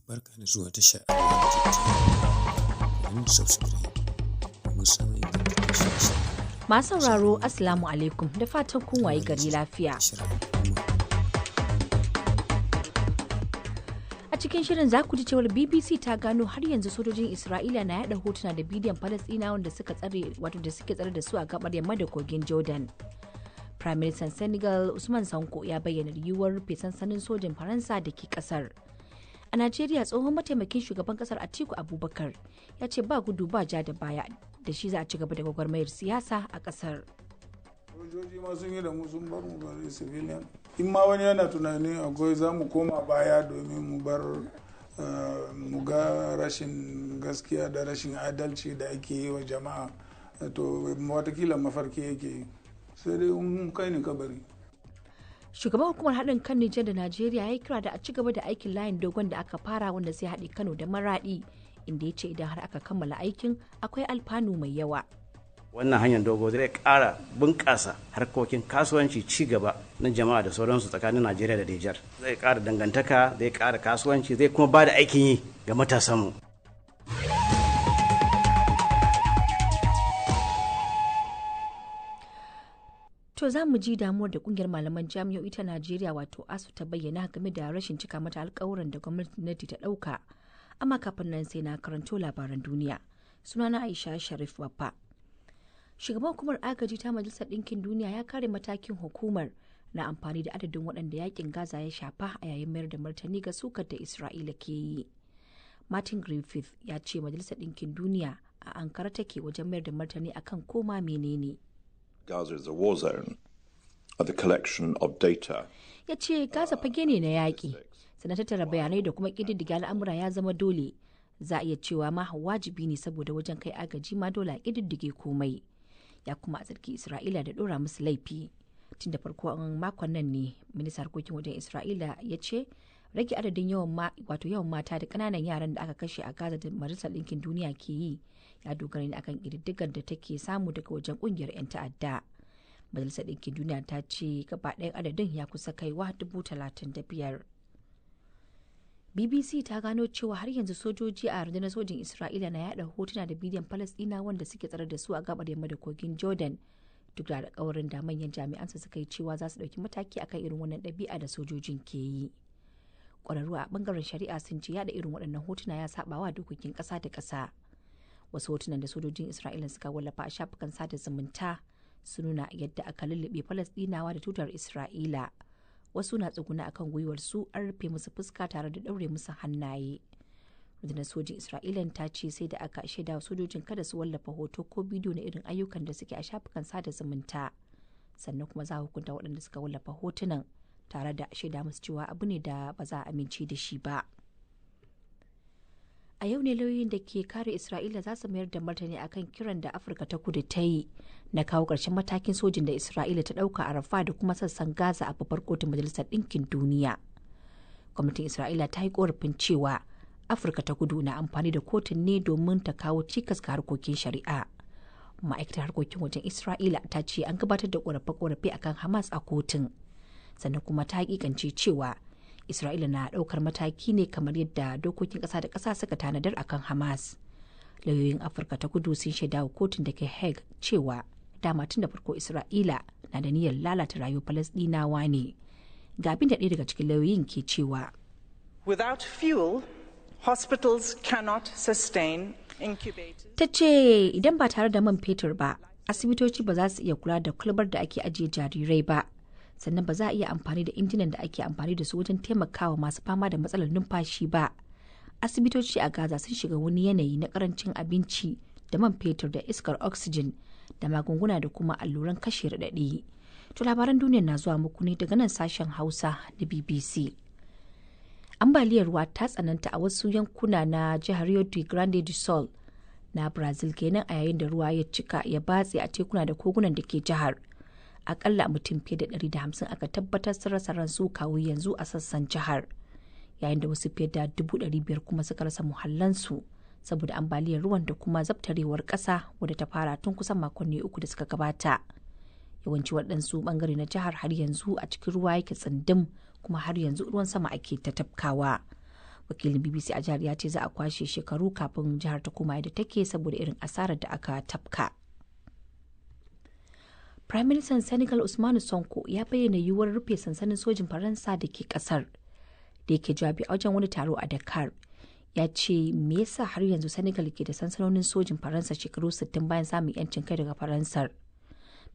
Barka da zuwa tashar Labaran TV. Ku subscribe domin samun ingantaccen shirye-shirye. Masu sauraro Assalamu alaikum da fatan kun waye gari lafiya. A cikin shirin za ku ji cewar BBC ta gano har yanzu sojojin Isra'ila na yada hotuna da bidiyon Falasɗinawan da suke tsare da su a gabar yamma da kogin Jordan. Prime Minister Senegal Usman Sanko ya bayyana yiwuwar rufe sansanin sojin Faransa da ke kasar. A Najeriya tsohon mataimakin shugaban kasar Atiku Abubakar ya ce ba gudu ba ja da baya da shi za a ci gaba da gwagwarmayar siyasa a kasar. Sojoji ma sun yi da mu sun bar mu bari civilian. In ma wani yana tunanin akwai za mu koma baya domin mu bar mu ga rashin gaskiya da rashin adalci da ake yi wa jama'a, to watakila mafarki yake yi, sai dai kai ni kabari. Shugaban hukumar haɗin kan Nijar da Najeriya ya yi kira da a ci gaba da aikin layin dogon da aka fara wanda zai haɗe Kano da Maraɗi, inda ya ce idan har aka kammala aikin akwai alfanu mai yawa. Wannan hanyar dogo zai ƙara bunƙasa harkokin kasuwanci, ci gaba na jama'a da sauransu tsakanin Najeriya da Nijar. Zai ƙara dangantaka, zai ƙara kasuwanci, zai kuma ba da aikin yi ga matasanmu. To za mu ji damuwar da kungiyar malaman jami'o'i ta Najeriya wato ASU ta bayyana game da rashin cika mata alkawuran da gwamnati ta ɗauka. Amma kafin nan sai na karanto labaran duniya. Sunana Aisha Sharif Waffa. Shugaban hukumar agaji ta Majalisar Ɗinkin Duniya ya kare matakin hukumar na amfani da adadin waɗanda yakin Gaza ya shafa a yayin mayar da martani ga sukar da Isra'ila ke yi. Martin Griffith ya ce Majalisar Ɗinkin Duniya a Ankara take wajen mayar da martani akan koma menene. Gaza is a war zone, the collection of data. Ya ce Gaza fage ne na yaƙi, sannan tattara bayanai da kuma ƙididdiga al'amura ya zama dole. Za a iya cewa ma wajibi ne saboda wajen kai agaji ma dole a ƙididdige komai. Ya kuma a zargi Isra'ila da ɗora musu laifi. Tun da farko makon nan ne ministan harkokin wajen Isra'ila ya ce rage adadin yawan mata da ƙananan yaran da aka kashe a Gaza da Majalisar Ɗinkin Duniya ke yi ya dogara ne akan ƙididdigar da take samu daga wajen ƙungiyar 'yan ta'adda. Majalisar Ɗinkin Duniya ta ce gaba ɗayan adadin ya kusa kaiwa 35,000. BBC ta gano cewa har yanzu sojoji a rundunar sojin Isra'ila na yada hotuna da bidiyon Falasɗinawa wanda suke tsare da su a gabar yamma da kogin Jordan, duk da alƙawarin da manyan jami'ansa suka yi cewa za su ɗauki mataki akan irin wannan ɗabi'a da sojojin ke yi. Ƙwararru a ɓangaren shari'a sun ce yada irin waɗannan hotuna ya saɓawa dokokin ƙasa da ƙasa. Wasu hotunan da sojojin Isra'ila suka wallafa a shafukan sada zumunta sun nuna yadda aka lullube Falasɗinawa da tutar Isra'ila. Wasu na tsuguna akan gwiwarsu an rufe musu fuska tare da ɗaure musu hannaye. Rundunar sojin Isra'ila ta ce sai da aka shaida wa sojojin kada su wallafa hoto ko bidiyo na irin ayyukan da suke a shafukan sada zumunta. Sannan kuma za a hukunta waɗanda suka wallafa hotunan tare da shaida musu cewa abu ne da ba za a amince da shi ba. A yau ne lauyoyin da ke kare Isra'ila za su mayar da martani akan kiran da Afirka ta Kudu ta yi na kawo ƙarshen matakin sojin da Isra'ila ta ɗauka a Rafa da kuma sassan Gaza a babbar kotun Majalisar Ɗinkin Duniya. Gwamnatin Isra'ila ta yi ƙorafin cewa Afirka ta Kudu na amfani da kotun ne domin ta kawo cikas ga harkokin shari'a. Ma'aikatar harkokin wajen Isra'ila ta ce an gabatar da ƙorafe-ƙorafe akan Hamas a kotun. Sannan kuma ta hakikance cewa Isra'ila na ɗaukar mataki ne kamar yadda dokokin ƙasa da ƙasa suka tanadar akan Hamas. Lauyoyin Afirka ta Kudu sun shaida wa kotun da ke Hague cewa dama tun da farko Isra'ila na da niyyar lalata rayuwar Falasɗinawa ne. Ga abin da ɗaya daga cikin lauyoyin ke cewa. Without fuel, hospitals cannot sustain incubators. Ta ce idan ba tare da man fetur ba, asibitoci ba za su iya kula da kwalbar da ake ajiye jarirai ba. Sannan ba za a iya amfani da injinan da ake amfani da su wajen taimakawa masu fama da matsalar numfashi ba. Asibitoci a Gaza sun shiga wani yanayi na karancin abinci da man fetur da iskar oxygen da magunguna da kuma alluran kashe raɗaɗi. To labaran duniya na zuwa muku ne daga nan sashen Hausa da BBC. Ambaliyar ruwa ta tsananta a wasu yankuna na jihar Rio Grande do Sul na Brazil kenan a yayin da ruwa ya cika ya batse a tekuna da kogunan da ke jihar. Akalla mutum fiye da 150 aka tabbatar sun rasa ransu kawo yanzu a sassan jihar, yayin da wasu fiye da 500,000 kuma suka rasa muhallansu saboda ambaliyar ruwan da kuma zabtarewar ƙasa wadda ta fara tun kusan makonni 3 da suka gabata. Yawanci waɗansu ɓangare na jihar har yanzu a cikin ruwa yake tsindim kuma har yanzu ruwan sama ake ta tafkawa. Wakilin BBC a jihar ya ce za a kwashe shekaru kafin jihar ta koma yadda take saboda irin asarar da aka tafka. Prime Minister Senegal Ousmane Sonko ya bayyana yiwuwar rufe sansanin sojin Faransa da ke kasar. Da yake jawabi a wajen wani taro a Dakar, ya ce me yasa har yanzu Senegal ke da sansanonin sojin Faransa shekaru 60 bayan samun 'yancin kai daga Faransar.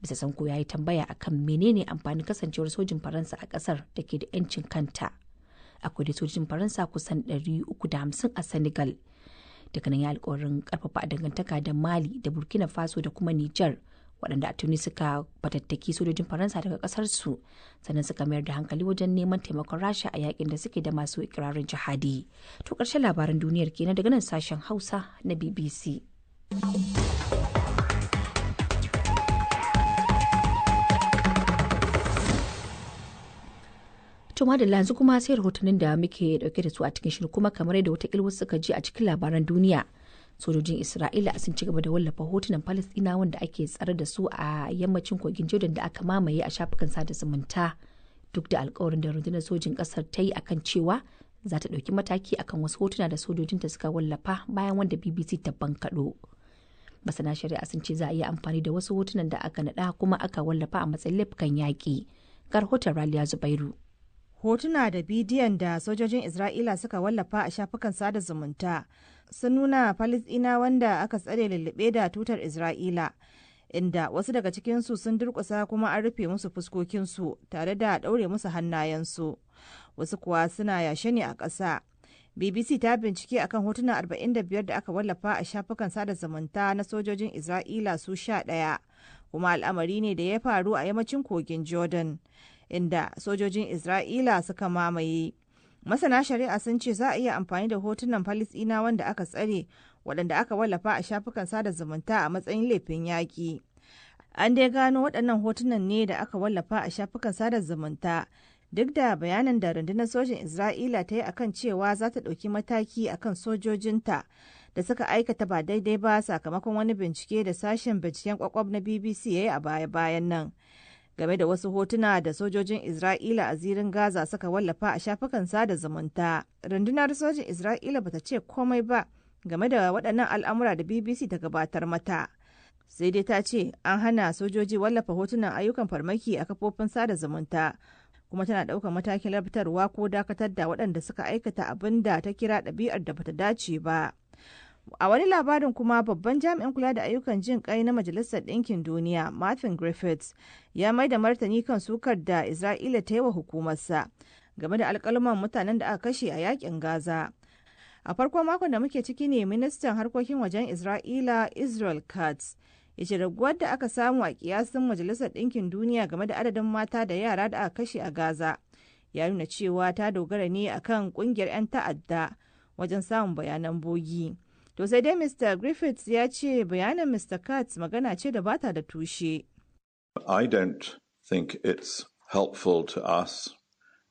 Bisa Sonko ya yi tambaya akan menene amfanin kasancewar sojin Faransa a kasar da ke da 'yancin kanta. Akwai da sojin Faransa kusan 350 a Senegal. Daga nan ya alkawarin karfafa dangantaka da Mali da Burkina Faso da kuma Nijar, waɗanda a tuni suka fatattaki sojojin Faransa daga ƙasar su, sannan suka mayar da hankali wajen neman taimakon Rasha a yakin da suke da masu ikirarin jihadi. To ƙarshen labaran duniyar kenan daga nan sashen Hausa na BBC. To madalla yanzu kuma sai rahotannin da muke dauke da su a cikin shirin, kuma kamar yadda wata wasu suka ji a cikin labaran duniya, sojojin Isra'ila sun ci gaba da wallafa hotunan Falastinawan da ake tsare da su a yammacin kogin Jordan da aka mamaye a shafukan sada zumunta, duk da alkawarin da rundunar sojin kasar ta yi akan cewa za ta ɗauki mataki akan wasu hotuna da sojojinta suka wallafa bayan wanda BBC ta bankaɗo. Masana shari'a sun ce za a iya amfani da wasu hotunan da aka naɗa kuma aka wallafa a matsayin laifukan yaƙi. Ga rahoton Raliya Zubairu. Hotuna da bidiyon da sojojin Isra'ila suka wallafa a shafukan sada zumunta sun nuna Falasɗinawa wanda aka tsare lullube da tutar Isra'ila, inda wasu daga cikinsu sun durƙusa kuma an rufe musu fuskokinsu tare da ɗaure musu hannayensu. Wasu kuwa suna yashe ne a ƙasa. BBC ta bincike akan hotuna 45 da aka wallafa a shafukan sada zumunta na sojojin Isra'ila su 11, kuma al'amari ne da ya faru a yammacin kogin Jordan, inda sojojin Isra'ila suka mamaye. Masana shari'a sun ce za a iya amfani da hotunan Falasɗinawa wanda aka tsare waɗanda aka wallafa a shafukan sada zumunta a matsayin laifin yaƙi. An dai gano waɗannan hotunan ne da aka wallafa a shafukan sada zumunta duk da bayanan da rundunar sojin Isra'ila ta yi akan cewa za ta ɗauki mataki akan sojojinta da suka aikata ba daidai ba sakamakon wani bincike da sashen binciken kwakwab na BBC ya yi a baya-bayan nan. Game da wasu hotuna da sojojin Isra'ila a zirin Gaza suka wallafa a shafukan sada zumunta, rundunar sojin Isra'ila bata ce komai ba game da waɗannan al'amura da BBC ta gabatar mata. Sai dai ta ce an hana sojoji wallafa hotunan ayyukan farmaki a kafofin sada zumunta, kuma tana ɗaukar matakin labtarwa ko dakatar da waɗanda suka aikata abin da ta kira ɗabi'ar da bata dace ba. A wani labarin kuma, babban jami'in kula da ayyukan jin kai na Majalisar Ɗinkin Duniya, Martin Griffiths, ya mai da martani kan sukar da Isra'ila ta yi wa hukumarsa game da alƙaluman mutanen da aka kashe a yakin Gaza. A farkon makon da muke ciki ne ministan harkokin wajen Isra'ila Israel Katz ya ce raguwar da aka samu a kiyasin Majalisar Ɗinkin Duniya game da adadin mata da yara da aka kashe a Gaza ya nuna cewa ta dogara ne akan ƙungiyar 'yan ta'adda wajen samun bayanan bogi. To sai dai Mr. Griffiths ya ce bayanin Mr. Katz magana ce da bata da tushe. I don't think it's helpful to us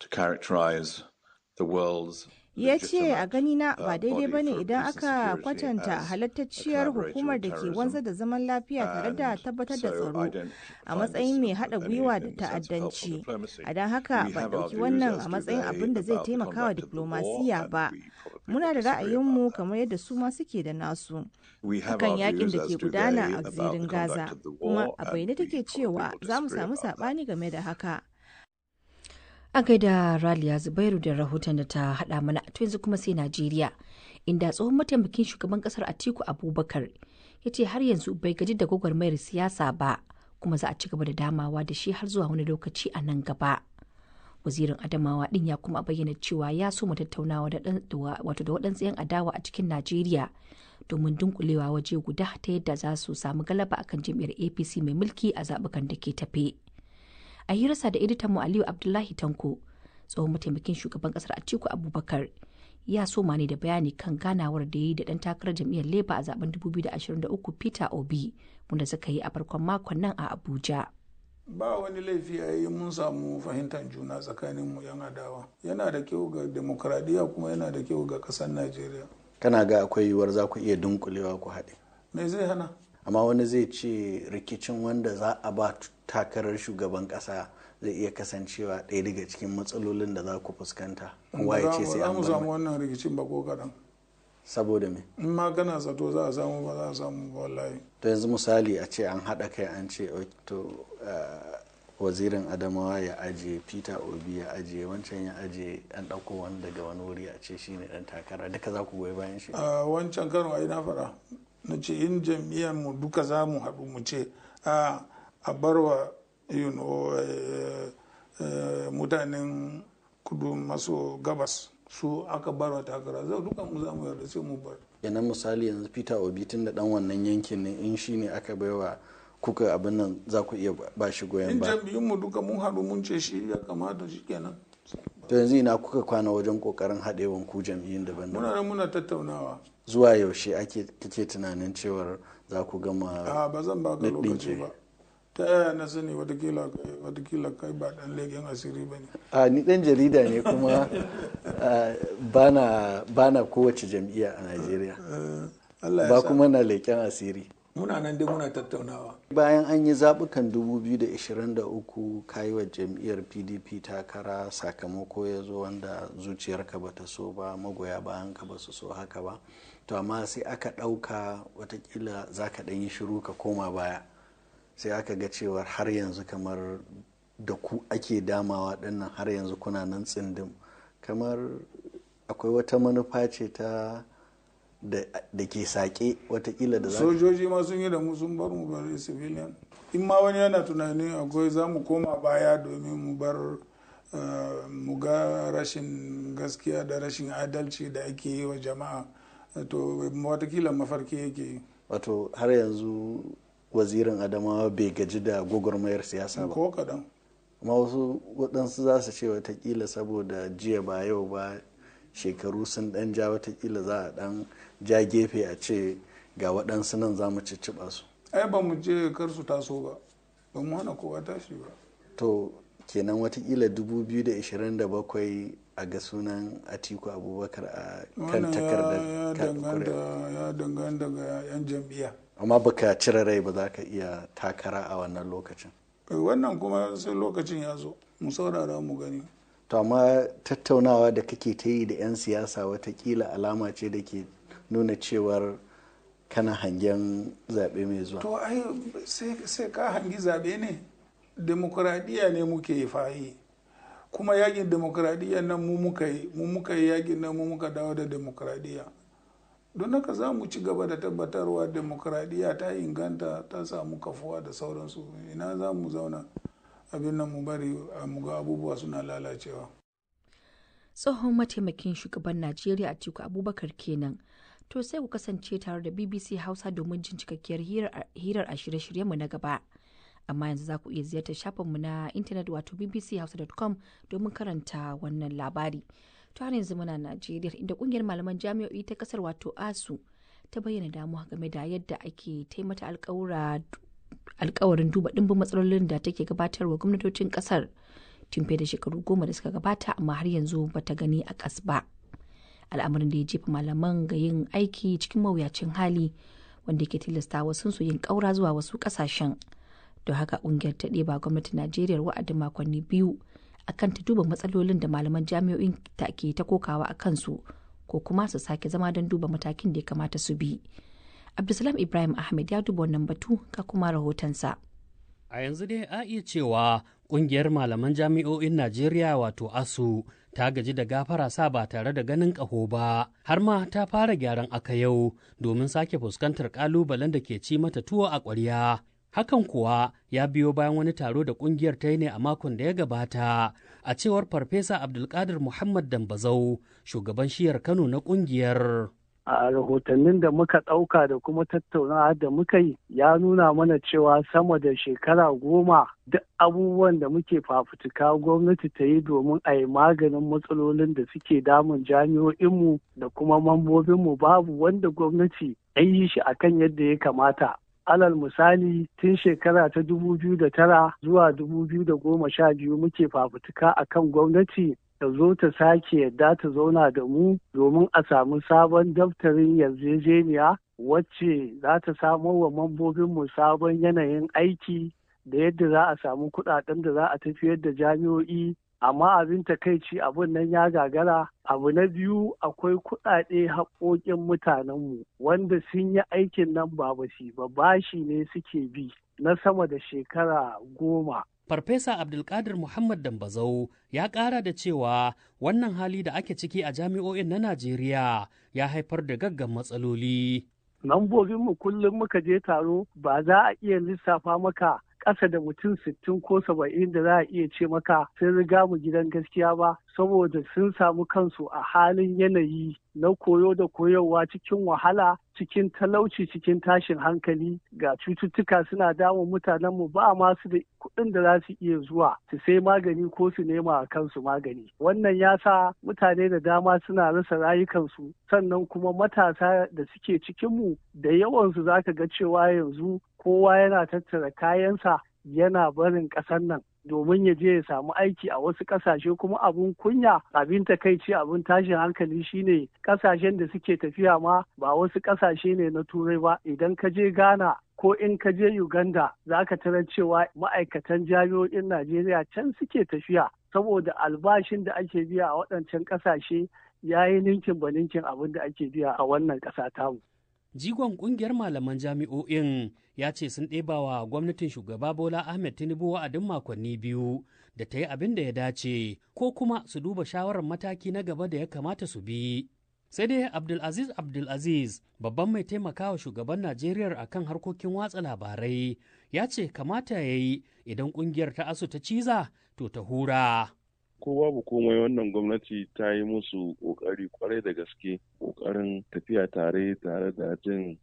to characterize the world's Ya ce a ganina ba daidai ba ne idan aka kwatanta halattacciyar hukumar da ke wanzar da zaman lafiya tare da tabbatar da tsaro a matsayin mai haɗa gwiwa da ta'addanci. A don haka ba ɗauki wannan a matsayin abin da zai taimaka wa diplomasiya ba. Muna da ra'ayinmu kamar yadda su ma suke da nasu akan yakin da ke gudana a zirin Gaza, kuma a bayyane take cewa za mu samu saɓani game da haka. A gaida Raliya Zubairu da rahoton da ta haɗa mana. To yanzu kuma sai Najeriya, inda tsohon mataimakin shugaban ƙasar Atiku Abubakar ya ce har yanzu bai gaji da gwagwarmayar siyasa ba, kuma za a ci gaba da damawa da shi har zuwa wani lokaci a nan gaba. Wazirin Adamawa ɗin ya kuma bayyana cewa ya so mu tattaunawa da waɗansu 'yan adawa a cikin Najeriya domin dunkulewa waje guda ta yadda za su samu galaba akan jam'iyyar APC mai mulki a zaɓukan da ke tafe. A hirarsa da editan mu Aliyu Abdullahi Tanko, tsohon mataimakin shugaban kasar Atiku Abubakar ya soma ne da bayani kan ganawar da ya yi da ɗan takarar jam'iyyar Labour a zaben 2023 Peter Obi, wanda suka yi a farkon makon nan a Abuja. Ba wani laifi a yi mun samu fahimtar juna tsakanin mu 'yan adawa. Yana da kyau ga demokradiyya kuma yana da kyau ga ƙasar Najeriya. Kana ga akwai yiwuwar za ku iya dunkulewa ku haɗe? Me zai hana? amma wani zai ce rikicin wanda za a ba takarar shugaban kasa zai iya kasancewa ɗaya daga cikin matsalolin da za ku fuskanta. Kowa ya ce sai an bar samu wannan rikicin ba ko kaɗan. Saboda me? In ma kana zato za a samu ba za a samu ba wallahi. To yanzu misali a ce an haɗa kai an ce to wazirin Adamawa ya ajiye, Peter Obi ya ajiye, wancan ya ajiye, an ɗauko wani daga wani wuri a ce shine ɗan takara, duka za ku goyi bayan shi? Wancan karo ai na faɗa na ce in jam'iyyar mu duka za mu haɗu mu ce a barwa mutanen kudu maso gabas su aka barwa takara za duka mu za mu yarda sai mu bar. Yanan misali yanzu Peter Obi tun da dan wannan yankin ne, in shi ne aka baiwa kuka abin nan za ku iya ba shi goyon ba. In jam'iyyun mu duka mun haɗu mun ce shi ya kamata shi kenan. To yanzu ina kuka kwana wajen kokarin haɗewan ku jam'iyyun daban-daban? Muna tattaunawa. Zuwa yaushe kake tunanin cewar za ku gama? Ba zan baka lokaci ba. Ta yaya na sani watakila kai ba dan leken asiri ba ne? Ni dan jarida ne kuma bana kowace jam'iyya a Najeriya. Ba kuma na leken asiri. Muna nan dai muna tattaunawa. Bayan an yi zaɓukan 2023 kayi wa jam'iyyar PDP takara, sakamako ya zo wanda zuciyarka ba ta so ba, magoya bayan ka ba su so haka ba. To amma sai aka ɗauka watakila za ka ɗan yi shiru ka koma baya. Sai aka ga cewar har yanzu kamar da ku ake damawa ɗinnan, har yanzu kuna nan tsindim. Kamar akwai wata manufa ce ta da ke sake watakila da sojoji ma sun yi da mu sun bar mu bari civilian. In ma wani yana tunani akwai za mu koma baya domin mu bar mu ga rashin gaskiya da rashin adalci da ake yi wa jama'a, to watakila mafarki yake yi. Wato har yanzu wazirin Adamawa bai gaji da gwagwarmayar siyasa ba ko kadan. amma waɗansu za su ce watakila saboda jiya ba yau ba, shekaru sun ɗan ja, watakila za a ɗan ja gefe a ce ga waɗansu nan za mu cicciɓa su. Ai ba mu je kar su taso ba mu hana kowa tashi ba. To kenan watakila 2027 a ga sunan Atiku Abubakar a kan takardar. Ya danganta ga 'yan jam'iyya. Amma baka cire rai ba za ka iya takara a wannan lokacin? Wannan kuma sai lokacin ya zo mu saurara mu gani. To amma tattaunawa da kake ta yi da 'yan siyasa watakila alama ce da ke nuna cewar kana hangen zaɓe mai zuwa. To ai sai ka hangi zaɓe ne? Demokuraɗiyya ne muke fayi, kuma yakin demokuraɗiyya nan mu muka yi yakin nan mu muka dawo da demokuraɗiyya. Don haka za mu ci gaba da tabbatarwa demokuraɗiyya ta inganta, ta samu kafuwa da sauransu. Ina za mu zauna abin nan mu bari mu ga abubuwa suna lalacewa. Tsohon mataimakin shugaban Najeriya Atiku Abubakar kenan. To sai ku kasance tare da BBC Hausa domin jin cikakkiyar hirar a shirye-shiryenmu na gaba. Amma yanzu za ku iya ziyartar shafinmu na intanet wato bbchausa.com domin karanta wannan labari. To har yanzu muna Najeriya inda kungiyar malaman jami'o'i ta kasar wato ASU ta bayyana damuwa game da yadda ake taimata alkawarin duba dimbin matsalolin da take gabatarwa gwamnatocin kasar tun fiye da shekaru 10 da suka gabata, amma har yanzu bata gani a kas ba. Al'amarin da ya jefa malaman ga yin aiki cikin mawuyacin hali wanda ke tilasta wasu su yin ƙaura zuwa wasu ƙasashen. Don haka ƙungiyar ta ɗeba gwamnatin Najeriya wa'adin makonni 2 akan ta duba matsalolin da malaman jami'o'in ta ke ta kokawa a kansu, ko kuma su sake zama don duba matakin da ya kamata su bi. Abdulsalam Ibrahim Ahmed ya duba wannan batu ga kuma rahotonsa. A yanzu dai a iya cewa ƙungiyar malaman jami'o'in Najeriya wato ASU ta gaji da gafara sa ba tare da ganin ƙaho ba, har ma ta fara gyaran aka yau domin sake fuskantar ƙalubalen da ke ci mata tuwo a ƙwarya. Hakan kuwa ya biyo bayan wani taro da ƙungiyar ta yi ne a makon da ya gabata, a cewar Farfesa Abdulkadir Muhammad Dambazau, shugaban shiyar Kano na ƙungiyar. A rahotannin da muka ɗauka da kuma tattaunawa da muka yi ya nuna mana cewa sama da shekara 10 duk abubuwan da muke fafutuka gwamnati ta yi domin a yi maganin matsalolin da suke damun jami'o'inmu da kuma mambobinmu babu wanda gwamnati ya yi shi akan yadda ya kamata. Alal misali tun shekara ta 2009 zuwa 2012 muke fafutuka akan gwamnati ta zo ta sake yadda ta zauna da mu domin a samu sabon daftarin yarjejeniya wacce za ta samo wa mambobinmu sabon yanayin aiki da yadda za a samu kuɗaɗen da za a tafiyar da jami'o'i. Amma abin takaici abin nan ya gagara. Abu na biyu, akwai kuɗaɗe haƙoƙin mutanenmu wanda sun yi aikin nan ba bashi ne suke bi na sama da shekara 10. Farfesa Abdulkadir Muhammad Dambazau ya ƙara da cewa wannan hali da ake ciki a jami'o'in na Najeriya ya haifar da gaggan matsaloli. Lambobinmu kullum muka je taro ba za a iya lissafa maka ƙasa da mutum 60 ko 70 da za a iya ce maka sun riga mu gidan gaskiya ba, saboda sun samu kansu a halin yanayi na koyo da koyarwa cikin wahala, cikin talauci, cikin tashin hankali. Ga cututtuka suna damun mutanenmu, ba masu da kuɗin da za su iya zuwa su sai magani ko su nema a kansu magani. Wannan ya sa mutane da dama suna rasa rayukansu, sannan kuma matasa da suke cikinmu da yawansu za ka ga cewa yanzu kowa yana tattara kayansa yana barin ƙasar nan domin ya je ya samu aiki a wasu ƙasashe. Kuma abun kunya, abin takaici, abin tashin hankali shine ƙasashen da suke tafiya ma ba wasu ƙasashe ne na turai ba. Idan ka je Ghana ko in ka je Uganda za ka tarar cewa ma'aikatan jami'o'in Najeriya can suke tafiya, saboda albashin da ake biya a waɗancan ƙasashe ya yi ninkin ba ninkin abin da ake biya a wannan ƙasa tamu. Jigon ƙungiyar malaman jami'o'in ya ce sun ɗeba wa gwamnatin shugaba Bola Ahmed Tinubu wa'adin makonni 2 da ta yi abin da ya dace ko kuma su duba shawarar mataki na gaba da ya kamata su bi. Sai dai Abdulaziz babban mai taimakawa shugaban Najeriya akan harkokin watsa labarai ya ce kamata ya yi idan ƙungiyar ta ASU ta ciza to ta hura. Ko babu komai wannan gwamnati ta yi musu kokari kwarai da gaske, kokarin tafiya tare da jin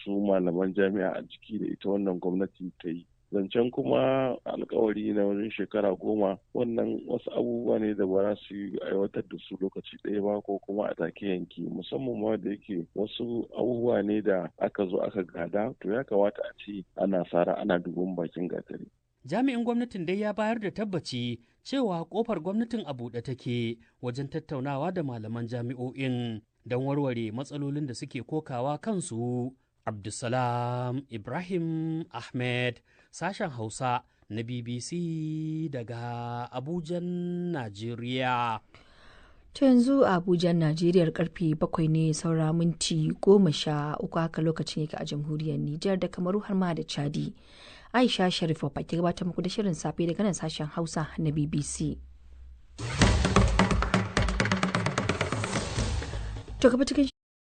su malaman jami'a a jiki da ita wannan gwamnati ta yi. Zancen kuma alkawari na wajen shekara 10 wannan wasu abubuwa ne da ba za su aiwatar da su lokaci ɗaya ba ko kuma a take yanki, musamman ma da yake wasu abubuwa ne da aka zo aka gada, to ya kamata a ce ana sara ana dubin bakin gatari. Jami'in gwamnatin dai ya bayar da tabbaci cewa kofar gwamnatin a buɗe take wajen tattaunawa da malaman jami'o'in don warware matsalolin da suke kokawa kansu. Abdulsalam Ibrahim Ahmed, sashen Hausa na BBC daga Abujan, Najeriya. Ta yanzu a Abuja, Najeriya karfe 7 ne saura minti 13 haka lokacin yake a jamhuriyar Nijar da Kamaru har ma da Chadi. Aisha Sharif wa ke gabatar muku da shirin safe daga nan sashen Hausa na BBC. To gaba cikin